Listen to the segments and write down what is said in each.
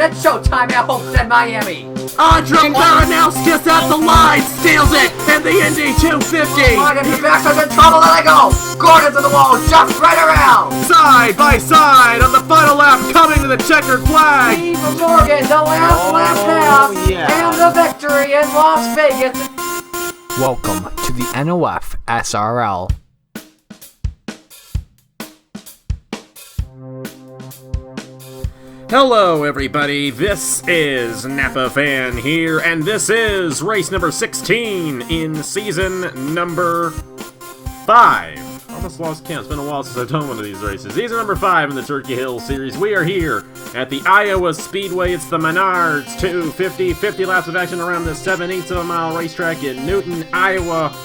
It's showtime at Homestead, Miami. Andre Baranowskis at the line, steals it in the Indy 250. Alright, if your back's in trouble, let it go. Gordon to the wall, jumps right around. Side by side on the final lap, coming to the checkered flag. Steve Morgan, the last half, and the victory in Las Vegas. Welcome to the NOFSRL. Hello everybody, this is Napa Fan here, and this is race number 16 in season number 5. Almost lost count, it's been a while since I've done one of these races. Season number 5 in the Turkey Hill series. We are here at the Iowa Speedway. It's the Menard's 250, 50 laps of action around this 7/8 of a mile racetrack in Newton, Iowa.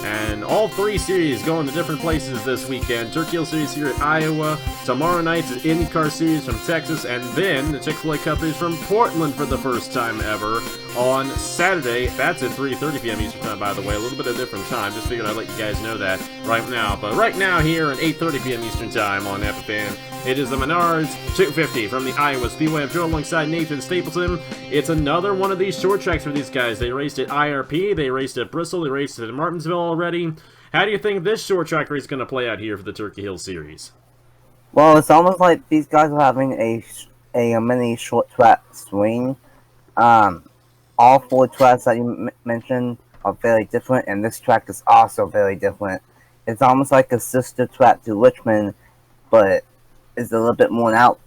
And all 3 series going to different places this weekend. Turkey Hill Series here at Iowa. Tomorrow night's the IndyCar Series from Texas. And then the Chick-fil-A Cup is from Portland for the first time ever on Saturday. That's at 3:30 p.m. Eastern Time, by the way. A little bit of a different time. Just figured I'd let you guys know that right now. But right now here at 8:30 p.m. Eastern Time on Napa Fan, it is the Menard's 250 from the Iowa Speedway. I'm joined alongside Nathan Stapleton. It's another one of these short tracks for these guys. They raced at IRP, they raced at Bristol, they raced at Martinsville already. How do you think this short track race is going to play out here for the Turkey Hill Series? Well, it's almost like these guys are having a mini short track swing. All 4 tracks that you mentioned are very different, and this track is also very different. It's almost like a sister track to Richmond, but is a little bit more out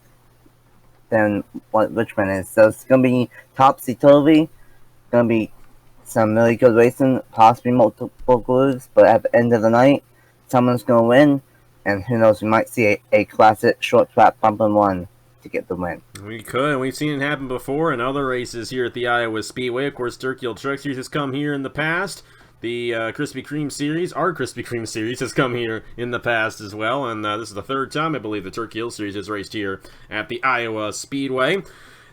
than what Richmond is. So it's going to be topsy-turvy. It's going to be some really good racing, possibly multiple grooves, but at the end of the night, someone's going to win, and who knows, we might see a classic short track bump and run to get the win. We could. We've seen it happen before in other races here at the Iowa Speedway. Of course, Turkey Hill Truck Series has come here in the past. The Krispy Kreme Series, our Krispy Kreme Series, has come here in the past as well, and this is the 3rd time, I believe, the Turkey Hill Series has raced here at the Iowa Speedway.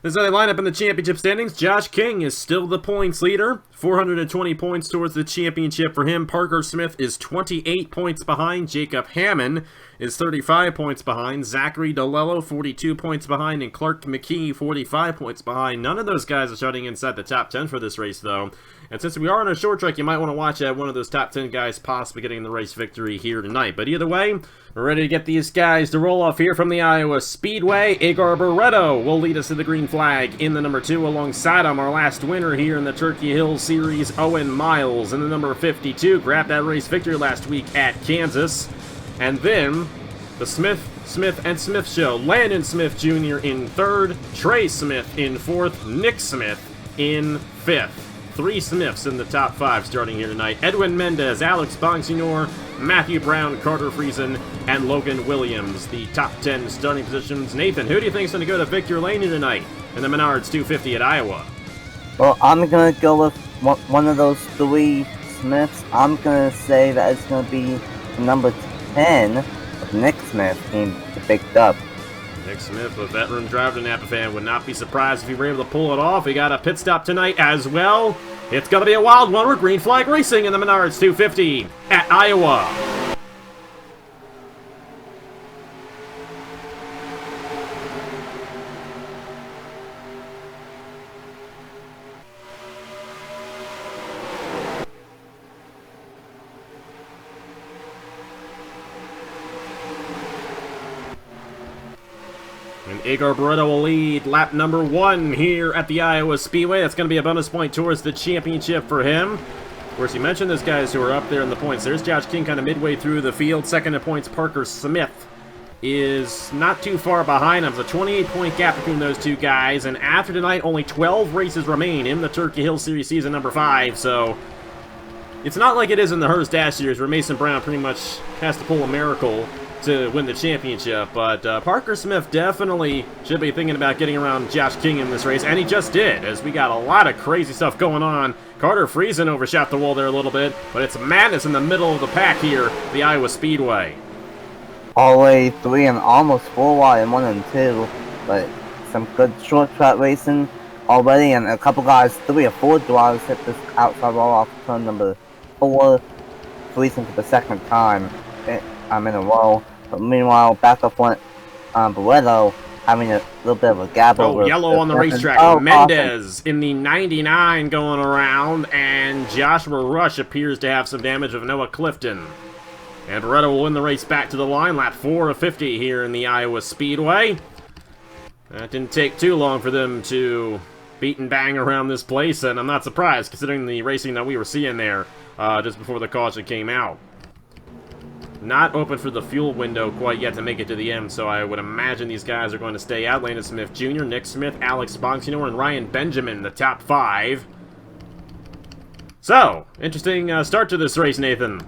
This is how they line up in the championship standings. Josh King is still the points leader, 420 points towards the championship for him. Parker Smith is 28 points behind. Jacob Hammond is 35 points behind. Zachary DeLello, 42 points behind. And Clark McKee, 45 points behind. None of those guys are starting inside the top 10 for this race, though. And since we are on a short track, you might want to watch one of those top 10 guys possibly getting the race victory here tonight. But either way, we're ready to get these guys to roll off here from the Iowa Speedway. Igor Barreto will lead us to the green flag in the number 2. Alongside him, our last winner here in the Turkey Hill Series, Owen Miles, in the number 52. Grabbed that race victory last week at Kansas. And then the Smith and Smith show. Landon Smith Jr. in 3rd, Trey Smith in 4th, Nick Smith in 5th. 3 Smiths in the top 5 starting here tonight. Edwin Mendez, Alex Bonsignor, Matthew Brown, Carter Friesen, and Logan Williams, the top 10 starting positions. Nathan, who do you think is going to go to Victor Lane here tonight in the Menard's 250 at Iowa? Well, I'm going to go with one of those 3 Smiths. I'm going to say that it's going to be number 10 of Nick Smith being the big dub. Nick Smith, a veteran driver to Napa Fan, would not be surprised if he were able to pull it off. He got a pit stop tonight as well. It's going to be a wild one. We're green flag racing in the Menard's 250 at Iowa. And Igor Barreto will lead lap number 1 here at the Iowa Speedway. That's going to be a bonus point towards the championship for him. Of course, you mentioned those guys who are up there in the points. There's Josh King kind of midway through the field. Second in points, Parker Smith is not too far behind him. There's a 28-point gap between those 2 guys. And after tonight, only 12 races remain in the Turkey Hill Series season number 5. So it's not like it is in the Hearst Dash Series where Mason Brown pretty much has to pull a miracle to win the championship, but Parker Smith definitely should be thinking about getting around Josh King in this race, and he just did, as we got a lot of crazy stuff going on. Carter Friesen overshot the wall there a little bit, but it's madness in the middle of the pack here, the Iowa Speedway. All the way 3 and almost 4 wide in 1 and 2, but some good short track racing already, and a couple guys, 3 or 4 drivers hit this outside wall off turn number 4, Friesen for the 2nd time in a row. But meanwhile, back up front, Barreto having a little bit of a gap over. Oh, yellow on the racetrack. Oh, Mendez in the 99 going around, and Joshua Rush appears to have some damage of Noah Clifton. And Beretta will win the race back to the line, lap 4 of 50 here in the Iowa Speedway. That didn't take too long for them to beat and bang around this place, and I'm not surprised considering the racing that we were seeing there just before the caution came out. Not open for the fuel window quite yet to make it to the end, so I would imagine these guys are going to stay out. Landon Smith Jr., Nick Smith, Alex Bonsignor, and Ryan Benjamin, the top 5. So, interesting start to this race, Nathan.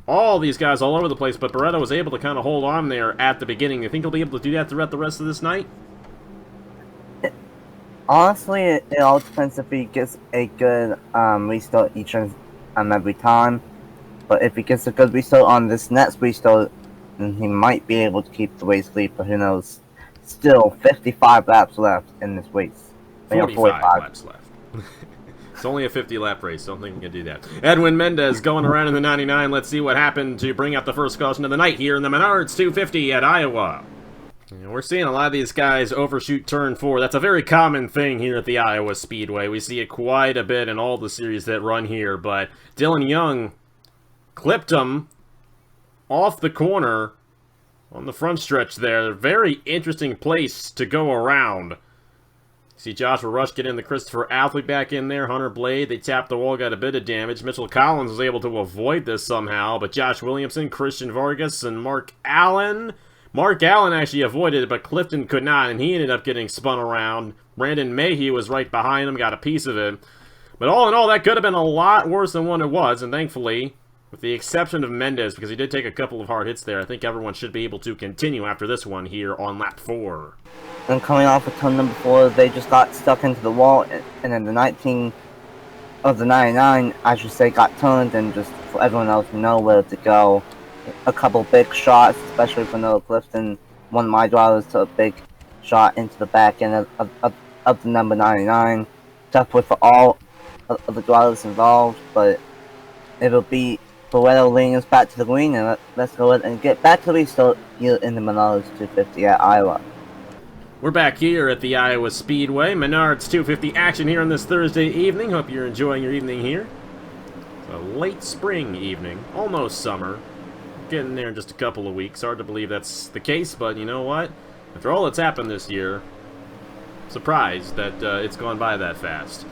All these guys all over the place, but Beretta was able to kind of hold on there at the beginning. You think he'll be able to do that throughout the rest of this night? Honestly, it all depends if he gets a good restart each and every time. But if he gets a good restart on this next restart, then he might be able to keep the race lead, but who knows. Still, 55 laps left in this race. 45 laps left. It's only a 50-lap race. Don't think we can do that. Edwin Mendez going around in the 99. Let's see what happened to bring out the first caution of the night here in the Menards 250 at Iowa. We're seeing a lot of these guys overshoot turn 4. That's a very common thing here at the Iowa Speedway. We see it quite a bit in all the series that run here, but Dylan Young clipped him off the corner on the front stretch there. Very interesting place to go around. See Joshua Rush get in the Christopher Athlete back in there. Hunter Blade, they tapped the wall, got a bit of damage. Mitchell Collins was able to avoid this somehow, but Josh Williamson, Christian Vargas, and Mark Allen. Mark Allen actually avoided it, but Clifton could not, and he ended up getting spun around. Brandon Mayhew was right behind him, got a piece of it. But all in all, that could have been a lot worse than what it was, and thankfully, with the exception of Mendez, because he did take a couple of hard hits there, I think everyone should be able to continue after this one here on lap 4. And coming off of turn number 4, they just got stuck into the wall, and then the 19 of the 99, I should say, got turned, and just for everyone else to know where to go. A couple big shots, especially for Noah Clifton. One of my drivers took a big shot into the back end of the number 99. Tough for all of the drivers involved, but it'll be Beretta leading us back to the green, and let's go ahead and get back to the restart here in the Menards 250 at Iowa. We're back here at the Iowa Speedway. Menards 250 action here on this Thursday evening. Hope you're enjoying your evening here. It's a late spring evening, almost summer. Getting there in just a couple of weeks. Hard to believe that's the case, but you know what? After all that's happened this year, surprised that it's gone by that fast.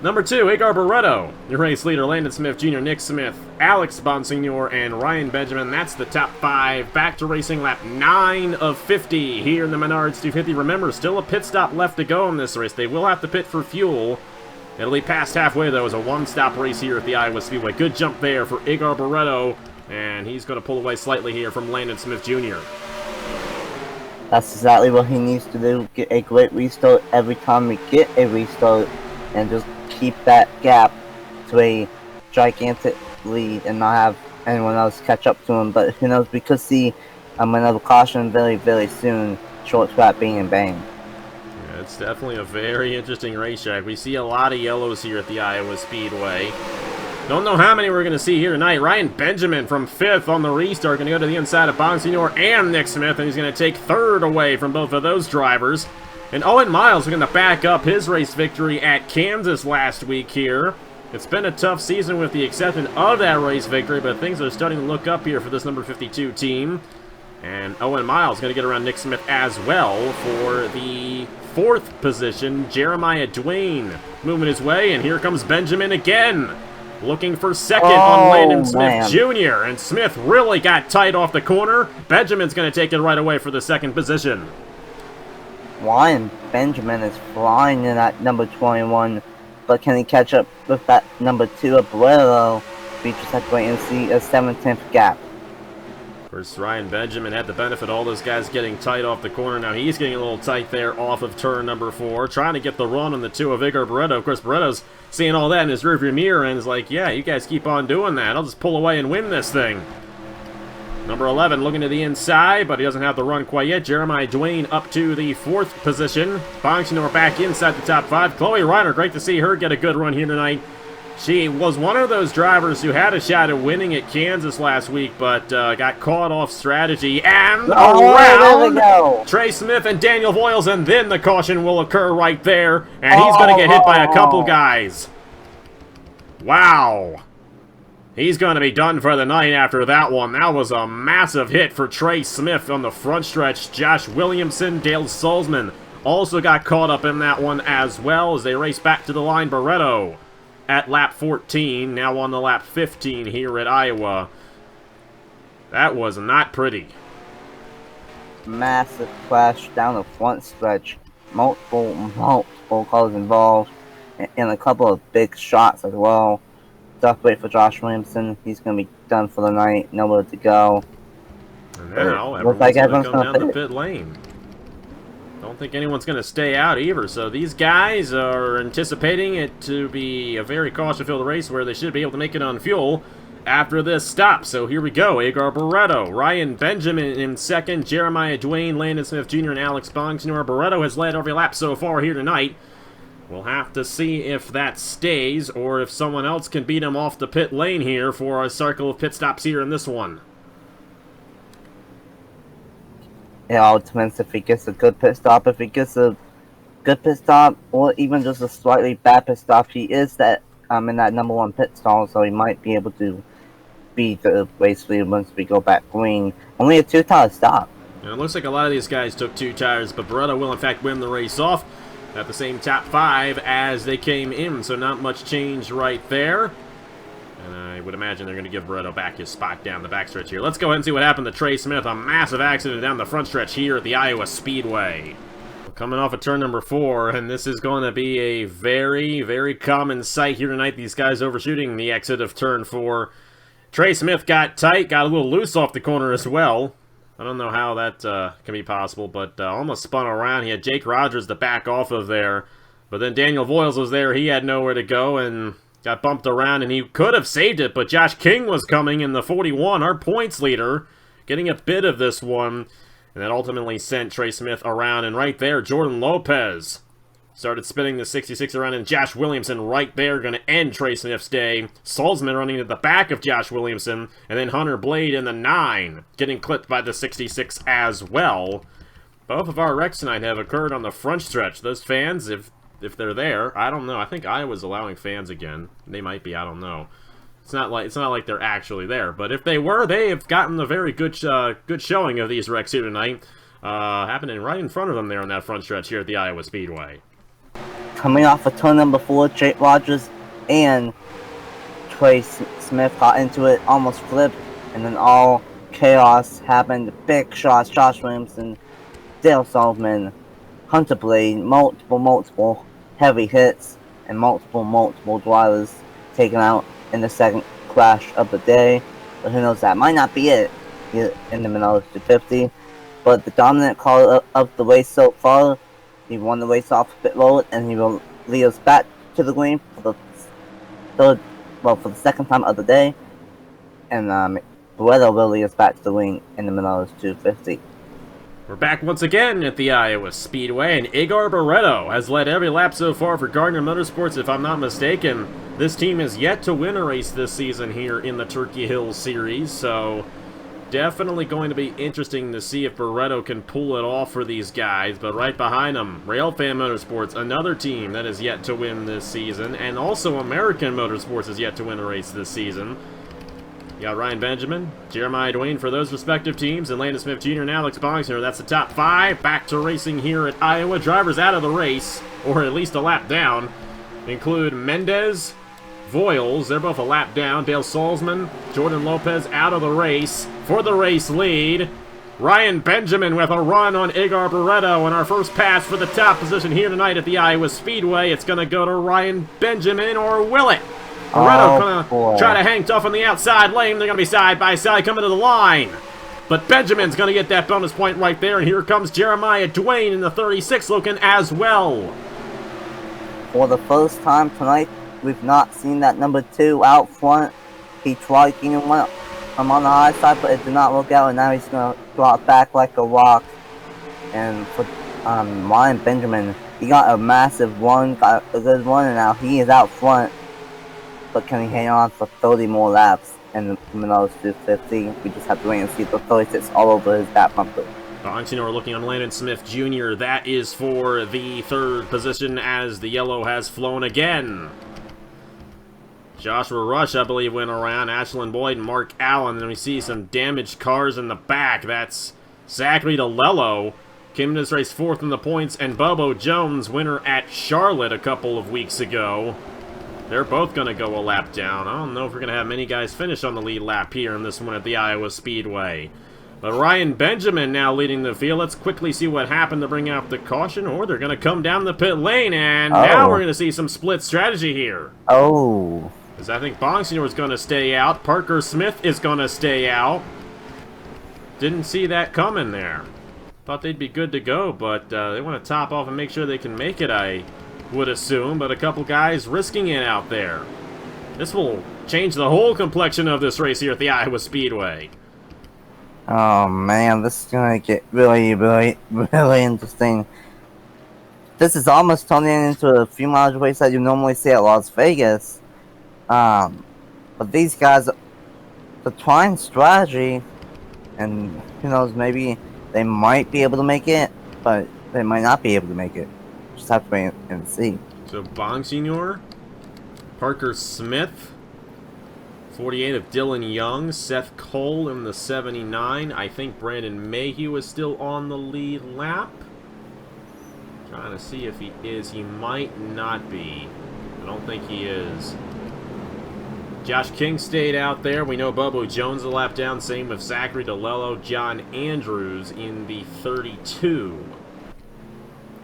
Number 2, Agar Barretto. Your race leader, Landon Smith Jr., Nick Smith, Alex Bonsignor, and Ryan Benjamin. That's the top 5. Back to racing lap 9 of 50 here in the Menards 250. Remember, still a pit stop left to go in this race. They will have to pit for fuel. It'll be past halfway, though, as a one-stop race here at the Iowa Speedway. Good jump there for Agar Barretto. And he's going to pull away slightly here from Landon Smith Jr. That's exactly what he needs to do. Get a great restart every time we get a restart. And just keep that gap to a gigantic lead and not have anyone else catch up to him. But who knows, we could see another caution very, very soon. Short track being in bang. Yeah, it's definitely a very interesting racetrack. We see a lot of yellows here at the Iowa Speedway. Don't know how many we're going to see here tonight. Ryan Benjamin from 5th on the restart. Going to go to the inside of Bonsignor and Nick Smith. And he's going to take 3rd away from both of those drivers. And Owen Miles is going to back up his race victory at Kansas last week here. It's been a tough season with the exception of that race victory. But things are starting to look up here for this number 52 team. And Owen Miles is going to get around Nick Smith as well for the 4th position. Jeremiah Dwayne moving his way. And here comes Benjamin again. Looking for 2nd on Landon Smith Jr. And Smith really got tight off the corner. Benjamin's going to take it right away for the 2nd position. Ryan Benjamin is flying in at number 21. But can he catch up with that number 2 of Barretto? We just have to wait and see a 7/10 gap. Of course, Ryan Benjamin had the benefit of all those guys getting tight off the corner. Now he's getting a little tight there off of turn number 4. Trying to get the run on the 2 of Agar Barretto. Of course, Barretto's seeing all that in his rearview mirror and is like, yeah, you guys keep on doing that. I'll just pull away and win this thing. Number 11 looking to the inside, but he doesn't have the run quite yet. Jeremiah Dwayne up to the 4th position. Bonsignor back inside the top 5. Chloe Reiner, great to see her get a good run here tonight. She was one of those drivers who had a shot at winning at Kansas last week, but got caught off strategy. And there we go. Trey Smith and Daniel Voiles, and then the caution will occur right there, and he's going to get hit by a couple guys. Wow. He's going to be done for the night after that one. That was a massive hit for Trey Smith on the front stretch. Josh Williamson, Dale Salzman also got caught up in that one as well as they race back to the line. Barreto at lap 14, now on the lap 15 here at Iowa. That was not pretty. Massive crash down the front stretch. Multiple cars involved. And a couple of big shots as well. Tough wait for Josh Williamson. He's going to be done for the night. Nowhere to go. And now everyone's going to come down the pit lane. Don't think anyone's going to stay out either. So these guys are anticipating it to be a very caution-filled race where they should be able to make it on fuel after this stop. So here we go. Agar Barreto, Ryan Benjamin in second, Jeremiah Duane, Landon Smith Jr., and Alex Bongsnor. Barreto has led every lap so far here tonight. We'll have to see if that stays or if someone else can beat him off the pit lane here for a circle of pit stops here in this one. It all depends if he gets a good pit stop. If he gets a good pit stop or even just a slightly bad pit stop, he is that in that #1 pit stall, so he might be able to beat the race leader once we go back green. Only a 2-tire stop. And it looks like a lot of these guys took 2 tires, but Barreto will in fact win the race off at the same top 5 as they came in, so not much change right there. And I would imagine they're going to give Barreto back his spot down the backstretch here. Let's go ahead and see what happened to Trey Smith. A massive accident down the front stretch here at the Iowa Speedway. Coming off of turn number 4, and this is going to be a very, very common sight here tonight. These guys overshooting the exit of turn 4. Trey Smith got tight, got a little loose off the corner as well. I don't know how that can be possible, but almost spun around. He had Jake Rogers to back off of there. But then Daniel Voiles was there. He had nowhere to go and got bumped around, and he could have saved it. But Josh King was coming in the 41, our points leader, getting a bit of this one. And that ultimately sent Trey Smith around. And right there, Jordan Lopez started spinning the 66 around, and Josh Williamson right there going to end Trey Smith's day. Salzman running to the back of Josh Williamson, and then Hunter Blade in the 9, getting clipped by the 66 as well. Both of our wrecks tonight have occurred on the front stretch. Those fans, if they're there, I don't know. I think Iowa's allowing fans again. They might be, I don't know. It's not like they're actually there, but if they were, they have gotten a very good showing of these wrecks here tonight, happening right in front of them there on that front stretch here at the Iowa Speedway. Coming off of turn number 4, Jake Rogers and Trey Smith got into it, almost flipped, and then all chaos happened. Big shots, Josh Williamson, Dale Salzman, Hunter Blade, multiple heavy hits, and multiple drivers taken out in the second crash of the day. But who knows, that might not be it here in the Menard 250. But the dominant car of the race so far, he won the race off pit road, and he will lead us back to the green for the second time of the day. And Barreto will lead us back to the green in the Menard 250. We're back once again at the Iowa Speedway, and Agar Barreto has led every lap so far for Gardner Motorsports, if I'm not mistaken. This team has yet to win a race this season here in the Turkey Hill Series, so definitely going to be interesting to see if Barreto can pull it off for these guys. But right behind them, Railfan Motorsports, another team that is yet to win this season, and also American Motorsports is yet to win a race this season. You got Ryan Benjamin, Jeremiah Duane for those respective teams, and Landon Smith Jr. and Alex Bongsner. That's the top 5. Back to racing here at Iowa. Drivers out of the race, or at least a lap down, include Mendez, Voiles, they're both a lap down. Dale Salzman, Jordan Lopez out of the race for the race lead. Ryan Benjamin with a run on Agar Barreto, and our first pass for the top position here tonight at the Iowa Speedway. It's going to go to Ryan Benjamin, or will it? Barreto going to try to hang tough on the outside lane. They're going to be side by side coming to the line. But Benjamin's going to get that bonus point right there, and here comes Jeremiah Duane in the 36 looking as well. For the first time tonight, we've not seen that number 2 out front. He tried getting one on the high side, but it did not work out, and now he's going to drop back like a rock. And for Ryan Benjamin, he got a massive one, got a good one, and now he is out front. but can he hang on for 30 more laps in the Menard 250? We just have to wait and see. The 36 all over his back bumper. We're looking on Landon Smith Jr. That is for the third position as the yellow has flown again. Joshua Rush, I believe, went around. Ashlyn Boyd and Mark Allen. And we see some damaged cars in the back. That's Zachary DeLello. Came in this race fourth in the points. And Bobo Jones, winner at Charlotte a couple of weeks ago. They're both going to go a lap down. I don't know if we're going to have many guys finish on the lead lap here in this one at the Iowa Speedway. But Ryan Benjamin now leading the field. Let's quickly see what happened to bring out the caution. Or they're going to come down the pit lane. And now we're going to see some split strategy here. Oh. Because I think Bonsignor is going to stay out. Parker Smith is going to stay out. Didn't see that coming there. Thought they'd be good to go, but they want to top off and make sure they can make it, I would assume. But a couple guys risking it out there. This will change the whole complexion of this race here at the Iowa Speedway. Oh man, this is going to get really interesting. This is almost turning into a few miles race that you normally see at Las Vegas. But these guys, they're trying strategy, and who knows, maybe they might be able to make it, but they might not be able to make it. Just have to wait and see. So Bonsignor, Parker Smith, 48 of Dylan Young, Seth Cole in the 79. I think Brandon Mayhew is still on the lead lap. Trying to see if he is. He might not be. I don't think he is. Josh King stayed out there. We know Bobo Jones a lap down. Same with Zachary DeLello. John Andrews in the 32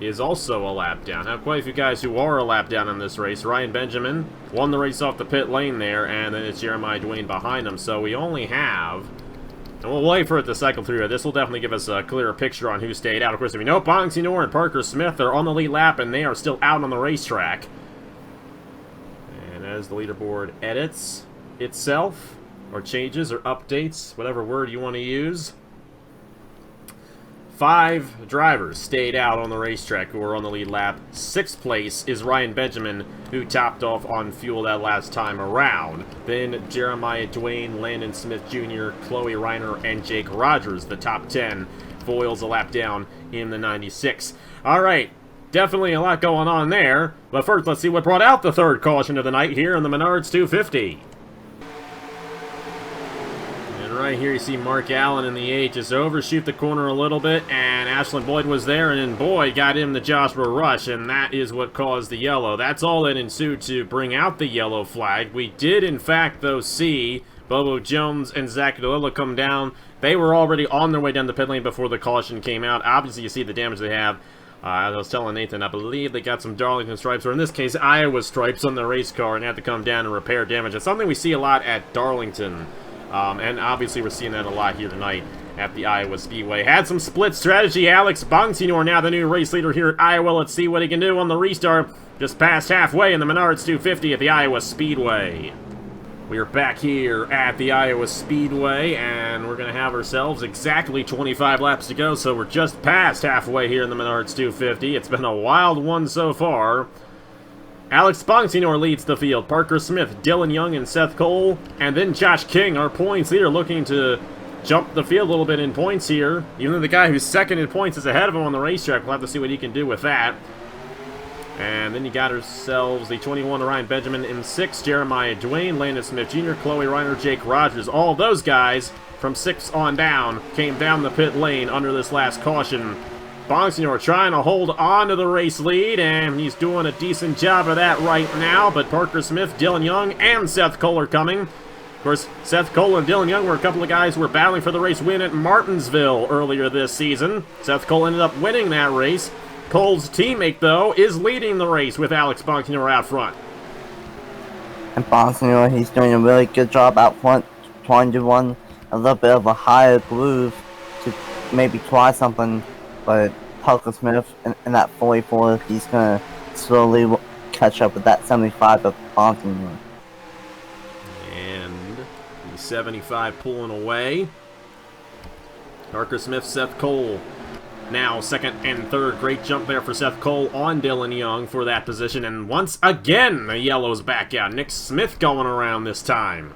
is also a lap down. Now, quite a few guys who are a lap down in this race. Ryan Benjamin won the race off the pit lane there, and then it's Jeremiah Dwayne behind him. So we only have... And we'll wait for it to cycle through. This will definitely give us a clearer picture on who stayed out. Of course, we know Bonsignor and Parker Smith are on the lead lap, and they are still out on the racetrack. As the leaderboard edits itself, or changes, or updates, whatever word you want to use. 5 drivers stayed out on the racetrack who were on the lead lap. 6th place is Ryan Benjamin, who topped off on fuel that last time around. Then Jeremiah Dwayne, Landon Smith Jr., Chloe Reiner, and Jake Rogers, the top 10. Foils a lap down in the 96. All right. Definitely a lot going on there. But first, let's see what brought out the third caution of the night here in the Menards 250. And right here you see Mark Allen in the 8 just overshoot the corner a little bit. And Ashlyn Boyd was there. And then Boyd got him the Joshua Rush. And that is what caused the yellow. That's all that ensued to bring out the yellow flag. We did, in fact, though, see Bobo Jones and Zach DeLillo come down. They were already on their way down the pit lane before the caution came out. Obviously, you see the damage they have. As I was telling Nathan, I believe they got some Darlington stripes, or in this case, Iowa stripes on the race car and had to come down and repair damage. It's something we see a lot at Darlington, and obviously we're seeing that a lot here tonight at the Iowa Speedway. Had some split strategy. Alex Bonsignor now the new race leader here at Iowa. Let's see what he can do on the restart. Just past halfway in the Menards 250 at the Iowa Speedway. We are back here at the Iowa Speedway, and we're going to have ourselves exactly 25 laps to go, so we're just past halfway here in the Menards 250. It's been a wild one so far. Alex Bonsignor leads the field. Parker Smith, Dylan Young, and Seth Cole, and then Josh King, our points leader, looking to jump the field a little bit in points here. Even though the guy who's second in points is ahead of him on the racetrack, we'll have to see what he can do with that. And then you got ourselves the 21 Ryan Benjamin in 6, Jeremiah Dwayne, Landon Smith Jr., Chloe Reiner, Jake Rogers. All those guys from 6 on down came down the pit lane under this last caution. Bonsignor trying to hold on to the race lead, and he's doing a decent job of that right now. But Parker Smith, Dylan Young, and Seth Cole are coming. Of course, Seth Cole and Dylan Young were a couple of guys who were battling for the race win at Martinsville earlier this season. Seth Cole ended up winning that race. Cole's teammate, though, is leading the race with Alex Bonsignor out front. And Bonsignor, he's doing a really good job out front, trying to run a little bit of a higher groove to maybe try something. But Parker Smith in that 44, he's going to slowly catch up with that 75 of Bonsignor. And the 75 pulling away. Parker Smith, Seth Cole Now, second and third, great jump there for Seth Cole on Dylan Young for that position. And once again, the yellow's back out. Nick Smith going around this time.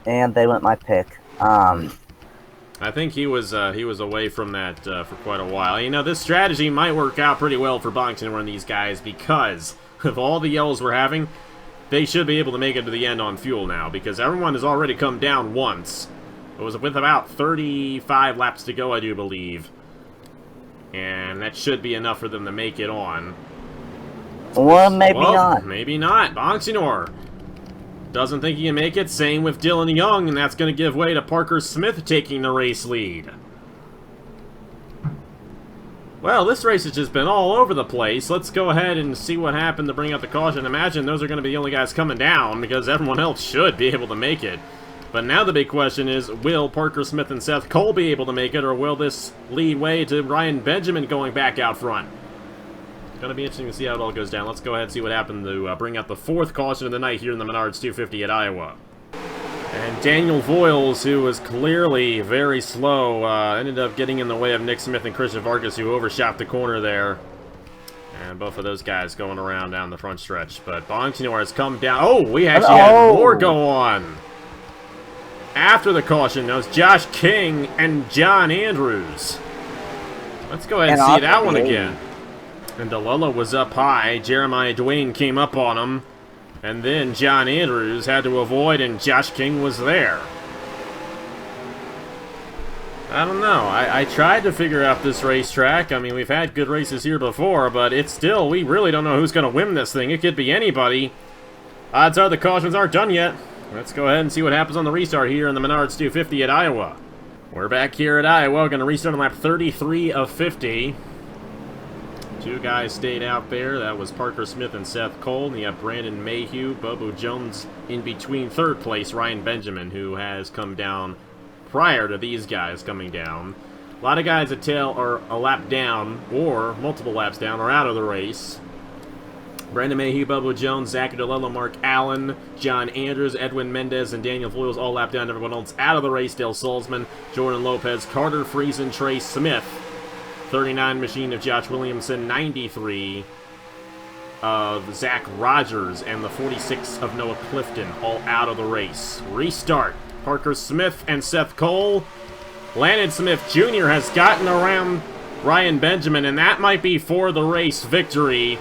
And they went my pick. I think he was away from that for quite a while. You know, this strategy might work out pretty well for Boxing and these guys because of all the yellows we're having, they should be able to make it to the end on fuel now because everyone has already come down once. It was with about 35 laps to go, I do believe. And that should be enough for them to make it on. Well, maybe not. Maybe not. Boxinor doesn't think he can make it. Same with Dylan Young, and that's going to give way to Parker Smith taking the race lead. Well, this race has just been all over the place. Let's go ahead and see what happened to bring out the caution. Imagine those are going to be the only guys coming down because everyone else should be able to make it. But now the big question is, will Parker Smith and Seth Cole be able to make it, or will this lead way to Ryan Benjamin going back out front? Going to be interesting to see how it all goes down. Let's go ahead and see what happened to bring out the fourth caution of the night here in the Menards 250 at Iowa. And Daniel Voiles, who was clearly very slow, ended up getting in the way of Nick Smith and Christian Vargas, who overshot the corner there. And both of those guys going around down the front stretch. But Bonchinor has come down. Oh, we actually had more go on. After the caution, that was Josh King and John Andrews. Let's go ahead and see that one again. And DeLulla was up high. Jeremiah Dwayne came up on him. And then John Andrews had to avoid, and Josh King was there. I don't know. I tried to figure out this racetrack. I mean, we've had good races here before, but it's still, we really don't know who's going to win this thing. It could be anybody. Odds are the cautions aren't done yet. Let's go ahead and see what happens on the restart here in the Menards 250 at Iowa. We're back here at Iowa. We're going to restart on lap 33 of 50. Two guys stayed out there. That was Parker Smith and Seth Cole. And you have Brandon Mayhew, Bobo Jones in between third place, Ryan Benjamin, who has come down prior to these guys coming down. A lot of guys at tail are a lap down or multiple laps down are out of the race. Brandon Mayhew, Bobo Jones, Zachary DeLello, Mark Allen, John Andrews, Edwin Mendez, and Daniel Voiles all lap down. Everyone else out of the race. Dale Salzman, Jordan Lopez, Carter Friesen, Trey Smith. 39 machine of Josh Williamson, 93 of Zach Rogers, and the 46 of Noah Clifton, all out of the race. Restart. Parker Smith and Seth Cole. Landon Smith Jr. has gotten around Ryan Benjamin, and that might be for the race victory,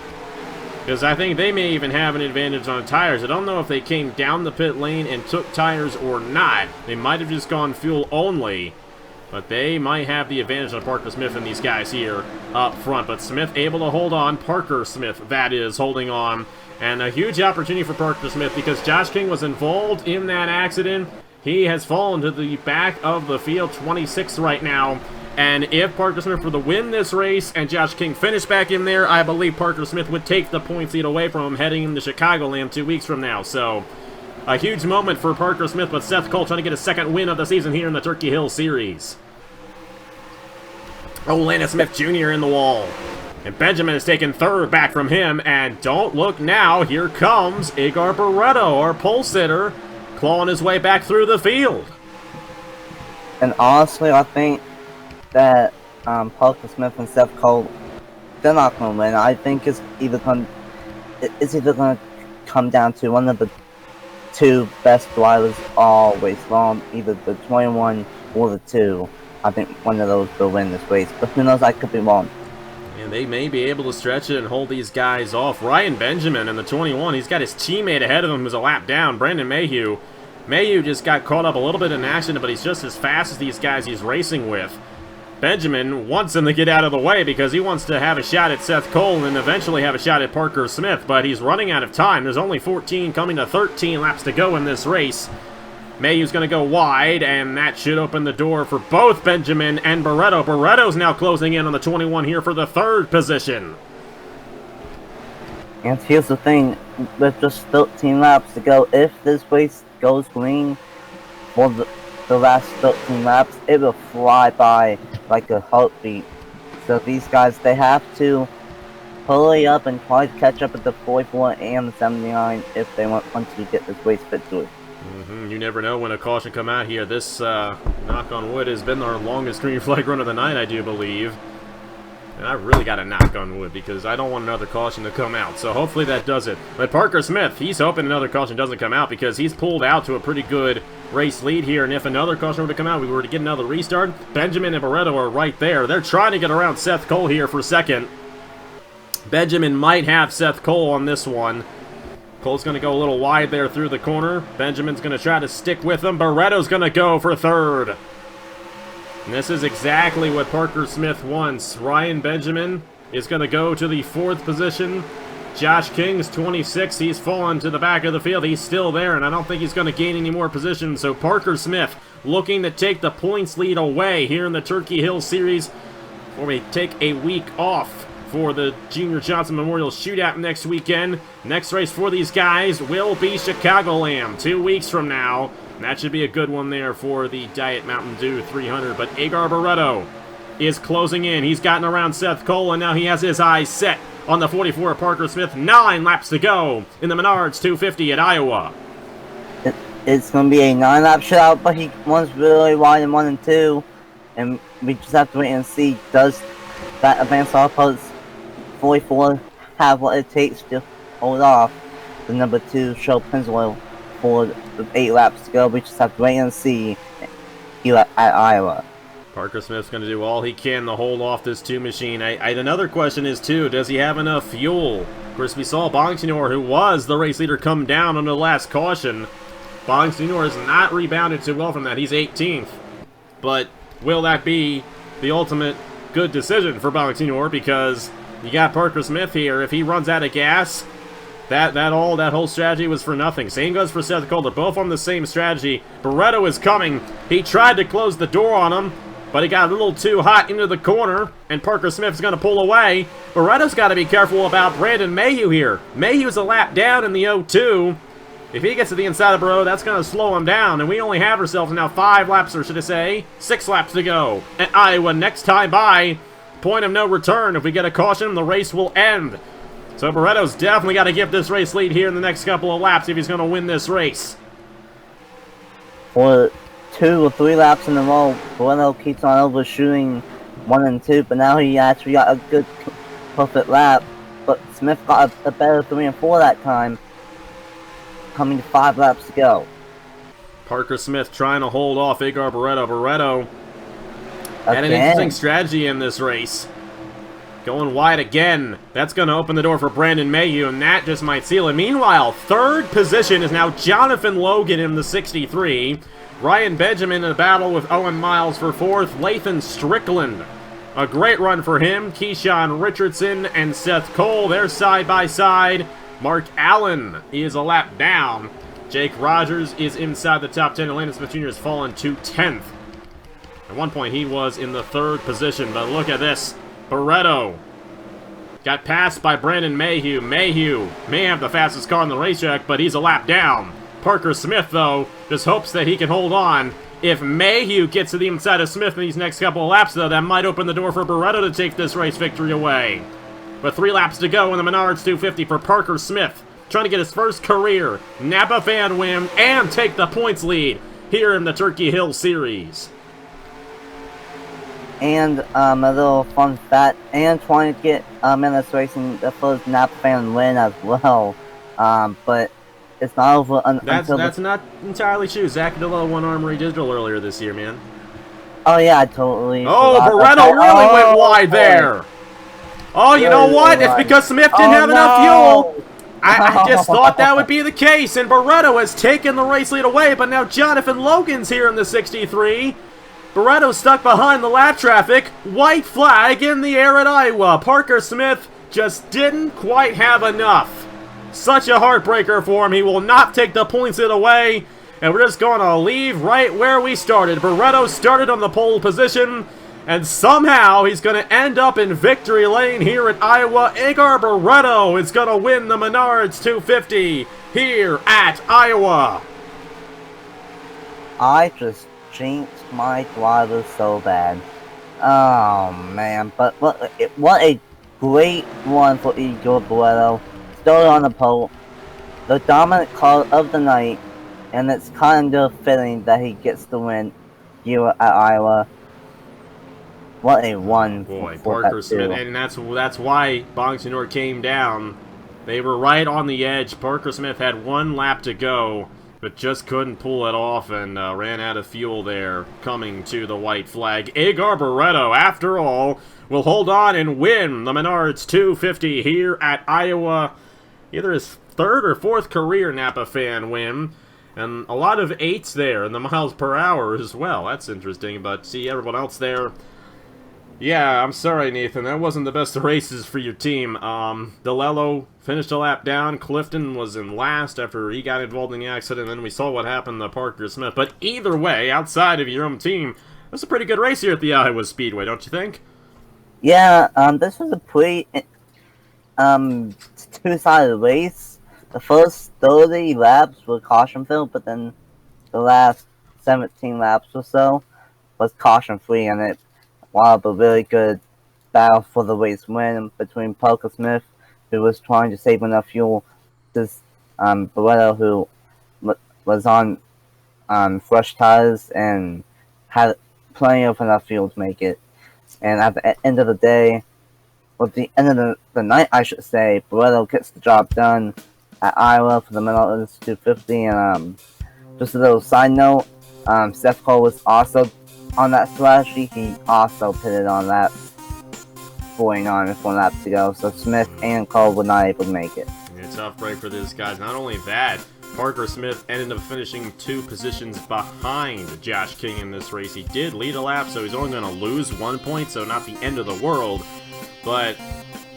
because I think they may even have an advantage on tires. I don't know if they came down the pit lane and took tires or not. They might have just gone fuel only. But they might have the advantage on Parker Smith and these guys here up front. But Smith able to hold on. Parker Smith, that is, holding on. And a huge opportunity for Parker Smith because Josh King was involved in that accident. He has fallen to the back of the field, 26th right now. And if Parker Smith were to win this race and Josh King finished back in there, I believe Parker Smith would take the points lead away from him heading into Chicagoland 2 weeks from now. So a huge moment for Parker Smith, but Seth Cole trying to get a second win of the season here in the Turkey Hill Series. Oh, Landon Smith Jr. in the wall. And Benjamin is taking third back from him, and don't look now, here comes Igor Barreto, our pole sitter, clawing his way back through the field. And honestly, I think that Parker Smith and Seth Cole, they're not going to win. I think it's either going to come down to one of the two best drivers all race long, either the 21 or the 2. I think one of those will win this race, but who knows, I could be wrong. And they may be able to stretch it and hold these guys off. Ryan Benjamin in the 21, he's got his teammate ahead of him who's a lap down, Brandon Mayhew. Mayhew just got caught up a little bit in action, but he's just as fast as these guys he's racing with. Benjamin wants him to get out of the way because he wants to have a shot at Seth Cole and eventually have a shot at Parker Smith, but he's running out of time. There's only 14 coming to 13 laps to go in this race. Mayhew's going to go wide, and that should open the door for both Benjamin and Barreto. Barreto's now closing in on the 21 here for the third position. And here's the thing, with just 13 laps to go, if this race goes green for the last 13 laps, it will fly by like a heartbeat. So these guys, they have to hurry up and try to catch up with the 44 and the 79 if they want to get this race victory. You never know when a caution come out here. This, knock on wood, has been our longest green flag run of the night, I do believe. And I really got to knock on wood because I don't want another caution to come out. So hopefully that does it. But Parker Smith, he's hoping another caution doesn't come out because he's pulled out to a pretty good race lead here. And if another caution were to come out, we were to get another restart. Benjamin and Barretto are right there. They're trying to get around Seth Cole here for second. Benjamin might have Seth Cole on this one. Cole's going to go a little wide there through the corner. Benjamin's going to try to stick with him. Barretto's going to go for third. And this is exactly what Parker Smith wants. Ryan Benjamin is going to go to the 4th position. Josh King's 26. He's fallen to the back of the field. He's still there, and I don't think he's going to gain any more positions. So Parker Smith looking to take the points lead away here in the Turkey Hill Series before we take a week off for the Junior Johnson Memorial Shootout next weekend. Next race for these guys will be Chicagoland 2 weeks from now. And that should be a good one there for the Diet Mountain Dew 300. But Agar Barretto is closing in. He's gotten around Seth Cole, and now he has his eyes set on the 44 Parker Smith. 9 laps to go in the Menards 250 at Iowa. It's going to be a 9-lap shootout, but he wants really wide in 1 and 2. And we just have to wait and see, does that advanced outpost 44 have what it takes to hold off the number 2 Show Pennzoil for the 8 laps to go. We just have to wait and see here at Iowa. Parker Smith's going to do all he can to hold off this 2 machine. Another question is, too, does he have enough fuel? Of course, we saw Bong Senior, who was the race leader, come down on the last caution. Bong Senior has not rebounded too well from that. He's 18th. But will that be the ultimate good decision for Bong Senior? Because you got Parker Smith here. If he runs out of gas, that whole strategy was for nothing. Same goes for Seth Cole. They're both on the same strategy. Barretto is coming. He tried to close the door on him, but he got a little too hot into the corner, and Parker Smith's going to pull away. Barretto's got to be careful about Brandon Mayhew here. Mayhew's a lap down in the 0-2. If he gets to the inside of Barretto, that's going to slow him down, and we only have ourselves now 5 laps, or should I say, 6 laps to go at Iowa. Next time by, point of no return. If we get a caution, the race will end. So Barretto's definitely got to give this race lead here in the next couple of laps if he's going to win this race. For 2 or 3 laps in a row, Barretto keeps on overshooting 1 and 2, but now he actually got a good, perfect lap. But Smith got a better 3 and 4 that time, coming to 5 laps to go. Parker Smith trying to hold off Agar Barretto. Barretto had an interesting strategy in this race. Going wide again. That's going to open the door for Brandon Mayhew, and that just might seal it. Meanwhile, 3rd position is now Jonathan Logan in the 63. Ryan Benjamin in a battle with Owen Miles for 4th. Lathan Strickland, a great run for him. Keyshawn Richardson and Seth Cole, they're side by side. Mark Allen is a lap down. Jake Rogers is inside the top 10. Landon Smith Jr. has fallen to 10th. At one point, he was in the 3rd position, but look at this. Barretto got passed by Brandon Mayhew. Mayhew may have the fastest car on the racetrack, but he's a lap down. Parker Smith, though, just hopes that he can hold on. If Mayhew gets to the inside of Smith in these next couple of laps, though, that might open the door for Barretto to take this race victory away. But 3 laps to go in the Menards 250 for Parker Smith, trying to get his first career Napa fan win and take the points lead here in the Turkey Hill Series. And a little fun fact, and trying to get Menard Racing the first Napa fan win as well. But it's not over until... That's not entirely true. Zach DeLo won Armory Digital earlier this year, man. Oh yeah, I totally... Oh, Barretto really went wide there! Oh, you know what? It's because Smith didn't have enough fuel! I just thought that would be the case, and Barretto has taken the race lead away, but now Jonathan Logan's here in the 63. Barretto stuck behind the lap traffic. White flag in the air at Iowa. Parker Smith just didn't quite have enough. Such a heartbreaker for him. He will not take the points lead away, and we're just going to leave right where we started. Barretto started on the pole position, and somehow he's going to end up in victory lane here at Iowa. Agar Barretto is going to win the Menards 250 here at Iowa. I just jinxed my driver so bad. Oh man, but what a great run for Agar Barretto. Still on the pole, the dominant car of the night, and it's kind of fitting that he gets the win here at Iowa. What a run. Boy, for Parker that Smith, too. and that's why Bongsinor came down. They were right on the edge. Parker Smith had 1 lap to go, but just couldn't pull it off and ran out of fuel there, coming to the white flag. Igor Barreto, after all, will hold on and win the Menards 250 here at Iowa. Either his 3rd or 4th career Napa fan win. And a lot of 8s there in the miles per hour as well. That's interesting, but see everyone else there. Yeah, I'm sorry, Nathan. That wasn't the best of races for your team. DeLello finished a lap down. Clifton was in last after he got involved in the accident. And then we saw what happened to Parker Smith. But either way, outside of your own team, that's a pretty good race here at the Iowa Speedway, don't you think? Yeah, this was a pretty two-sided race. The first 30 laps were caution-filled, but then the last 17 laps or so was caution-free, and it wound up a really good battle for the race win between Parker Smith, who was trying to save enough fuel, to Barreto, who was on fresh tires and had plenty of enough fuel to make it. And at the end of the day, with the end of the night, I should say, Barreto gets the job done at Iowa for the Menards 250. And just a little side note, Seth Cole was also on that strategy. He also pitted on lap 49 with 1 lap to go. So Smith and Cole were not able to make it. Yeah, tough break for these guys. Not only that, Parker Smith ended up finishing 2 positions behind Josh King in this race. He did lead a lap, so he's only going to lose 1 point, so not the end of the world. But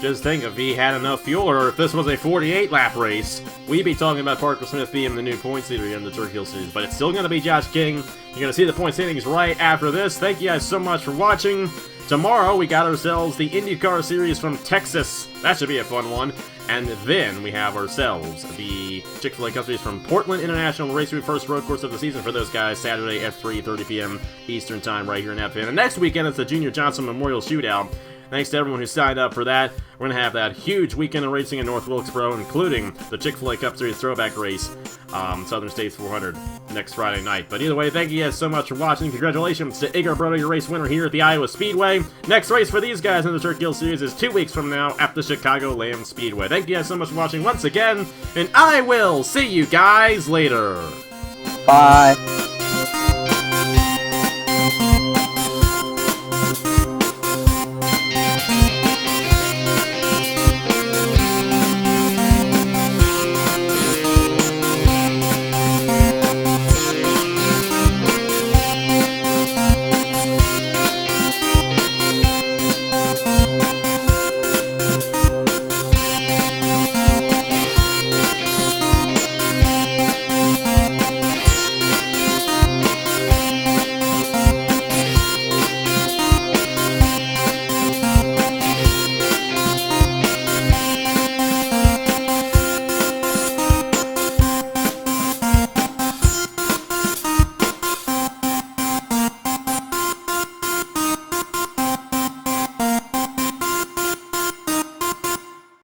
just think, if he had enough fuel, or if this was a 48-lap race, we'd be talking about Parker Smith being the new points leader here in the Turkey Hill Series. But it's still going to be Josh King. You're going to see the point standings right after this. Thank you guys so much for watching. Tomorrow, we got ourselves the IndyCar Series from Texas. That should be a fun one. And then we have ourselves the Chick-fil-A Cup Series from Portland International Raceway, first road course of the season for those guys, Saturday at 3:30 p.m. Eastern Time right here in Napa. And next weekend, it's the Junior Johnson Memorial Shootout. Thanks to everyone who signed up for that. We're going to have that huge weekend of racing in North Wilkesboro, including the Chick-fil-A Cup Series throwback race, Southern States 400, next Friday night. But either way, thank you guys so much for watching. Congratulations to Igor Barreto, your race winner here at the Iowa Speedway. Next race for these guys in the Turkey Hill Series is 2 weeks from now at the Chicago Land Speedway. Thank you guys so much for watching once again, and I will see you guys later. Bye.